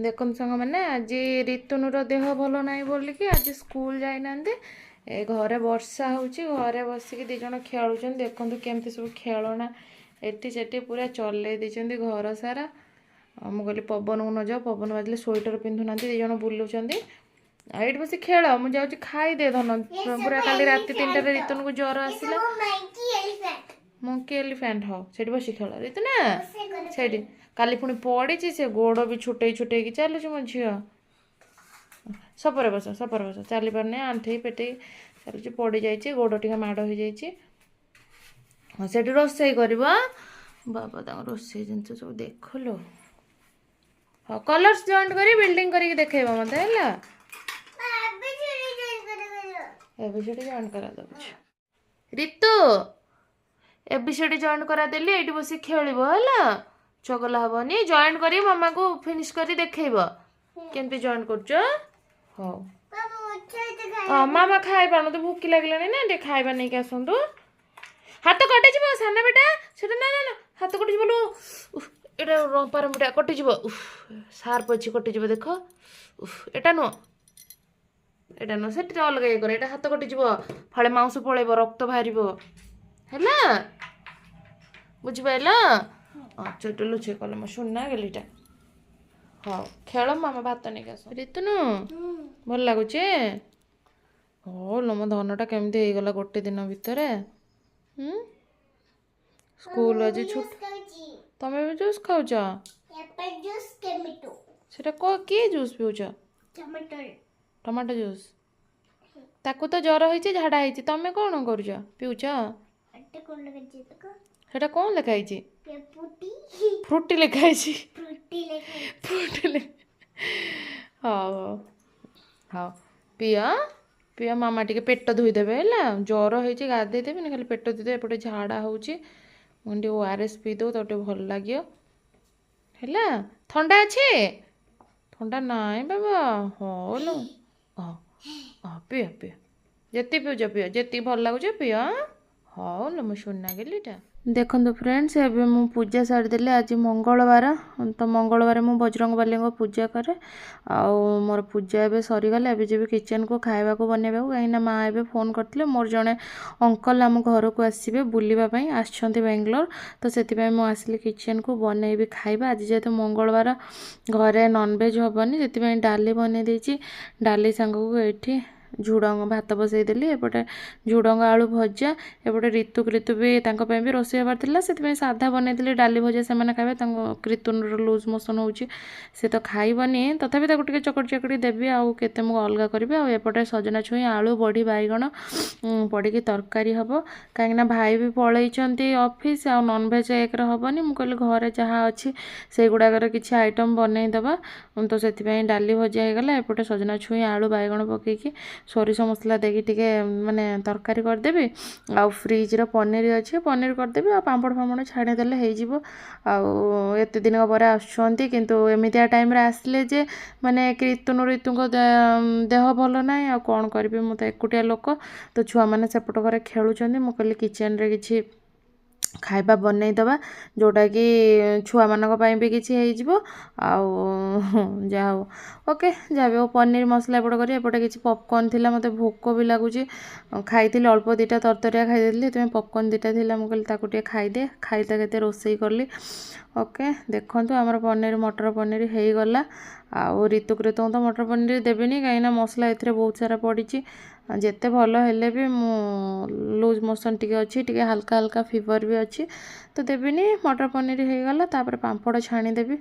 देखो सांग मैंने आज ऋतुनुर देह भल ना बोलिकी आज स्कूल जाना ए घरे वर्षा होची घरे बसिकी दी जण खेलुछन देखो केमती सब खेलना एटी सेठी पूरा चले देछंदी घर सारा मु कहली पवन को न जाओ पवन बाजले स्वेटर पिंधुना दी जण बुलुछंदी एट बस खेल मुझे जाऊँ खाई दे धन पूरा काली राति 3 टे ऋतुन को ज्वर आसला मंकी एलिफेंट हाँ से बस खेल ऋतु ना से काली पुणी पड़ी से गोड़ भी छुटे छुटे की चलुच मो झी सपर बस चली पारने आंठे पेटे चलुच पड़ी जाइए गोड़ टे माड़ हो जाइए हाँ से रोसे कर बाबा तक रोसे जिन सब देख लो हाँ कलर्स जॉइंट करी बिल्डिंग करके देखेबा मत है एबीसीडी जॉइन करा दउछ ऋतु एबीसीडी जॉइन करा देली एठी बसी खेलिबो हला चगला हबनी जॉइन करी मामा को फिनिश करी देखेबो केमती जॉइन करछ हो मामा खाइ पानो तो भूख लागलानी ना दे खाइबा नै के आसंतु हाथ कटि जिवो साना बेटा सेटा ना ना हाथ कटि जिवो एटा रंपार मिटा कटि जिवो सार्प अछि कटि जिवो देखो एटा नो एटा नो सेटा अलग ये करे एटा हाथ कटि जिवो फाळे मांस पळेबो रक्त बाहरिबो हैला बुझि पाइला अच्छा टलु छे कल म सुनना गेलीटा हाँ खेल मामा भात नहीं आस ऋतुनु भल लगुचे हो लो मो धनटा केमती हो गला गोटे दिन भितर स्कूल आज छुट तमे भी जूस खाउछ सेटा को की जूस पिउछ टमाटो जूस ताकू तो ज्वर होइছে झाड़ा होइছে तमे कोन करूछ पिउछ सेटा कोन लिखाई फ्रूटी लिखाई फ्रूटी हाँ हाँ पिया पिया मामा टिके पेट धोईदेवे है ज्वर होइছে गाधे देवे खाली पेट धोईदेवे एपटे झाड़ा होउची मुंडी ओआरएस पी दो तो भल लगियो हैला ठंडा अच्छे ठंडा नाई बाबा हो लो हाँ हाँ पिया पिया जेती पिउछ पिया जेती भल लगुच पिया हाँ लो मु सुनना गेलीटा देखो फ्रेंड्स एबे मु पूजा सारीदेली आज मंगलवार तो मंगलवार मु बजरंग बाली को पूजा करे आउ मोर पूजा एबे सरीगला एबे जेबे किचन को खाइबा को बनेबा कहीं माँ एबे फोन करथिले मोर जने अंकल आम घर को आसीबे बुलिबा पई आछंती बेंगलोर तो सेति पई मु आसली किचन को बनेबी खाइबा आज जेहेतु मंगलवार घरे नॉनवेज हबनी सेति पई डाली बने देछि डाली संग को एठी झुडंग भात बसई देली एपटे झुडंग आलू भजा एपटे ऋतु भी तांको पे भी रोसे हबार थिला सेति साधा बने देली डाली भजा से माने खाबे तांको ऋतुनर लूज मोशन होउची से तो खाइबनी तथापि ताको टिके चकड़ी चकड़ी देबी आउ केते मु अलगा करबी आ एपटे सजना छुई आलू बड़ी बाइगण पड़ी तरकारी हबो काहे ना भाई भी पळैचंती ऑफिस आ नॉन वेज एक हबनी मु कहली घरे जहाँ अछि से गुडाकर किछि आइटम बनै दबा तो सेति पई डाली भजा हे गला एपटे सजना छुई आलू बाइगण पकेकी सोरिष मसला देकी टिके माने तरकारी करदेबी आ फ्रिज पनीर अच्छे पनीर करदेबी आ पापड़ फापड़ छाड़ीदेले हो एत दिन पर आसुँच किंतु एमितिया टाइम आसले जे माने ऋतु को देह भल ना आ कौन करी मु तो एकुटिया लोक तो छुआ मैंने सेपट घर खेलुँच मु कहली किचन रे किछि खाइबा बनई दबा जोटा कि छुआ मानक पई भी किछि हेइ जिवो आउ जाओ ओके जाबे पनीर मसला एपट करी एपटे किछि पॉपकॉर्न थिला मते भोक भी लागुची खाइथिले अल्प दिटा तरतरिया खाइ देली तमे पॉपकॉर्न दिटा थिला मु कहली ताकू टे खाइ दे खाइता केते रोसई करली ओके देखंतु हमर पनीर मटर पनीर हेइ गला आउ ऋतु तो मटर पनीर देबेनी काइना मसला एथरे बहुत सारा पड़ी जेते भल हेले भी मु लूज मोशन टिके अच्छी टिके हल्का हल्का फीवर भी अच्छी तो देविनी मटर पनीर हो गला तापर पापड़ छाणी देवी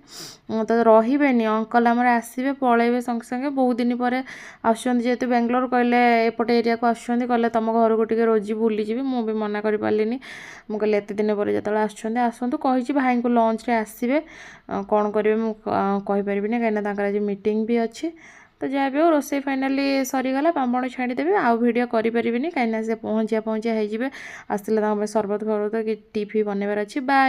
तो रहीबेनी अंकल आमर आसबे पलैबे संगे संगे बहुत दिन पर आसुँच जेहेतु बेंगलोर कहले एपटे एरिया को आसुँच कहले तुम घर को टिके रोजी बुली जी मु भी मना कर पारिनी मु कहले एत दिन पर जो आसतु कही भाई को लंच रे आसबे कौन करेंगे मु कहि परिबिनी कहीं आज मीटिंग भी अच्छी तो जहाँ भी हो रोसे फाइनाली सरीगला पापड़ छाड़ीदेवी आउ भिडियो करें कहीं से पहुँचिया होइजिबे आसले सरबत फरबत कि टीफी बनवार अच्छी बाय।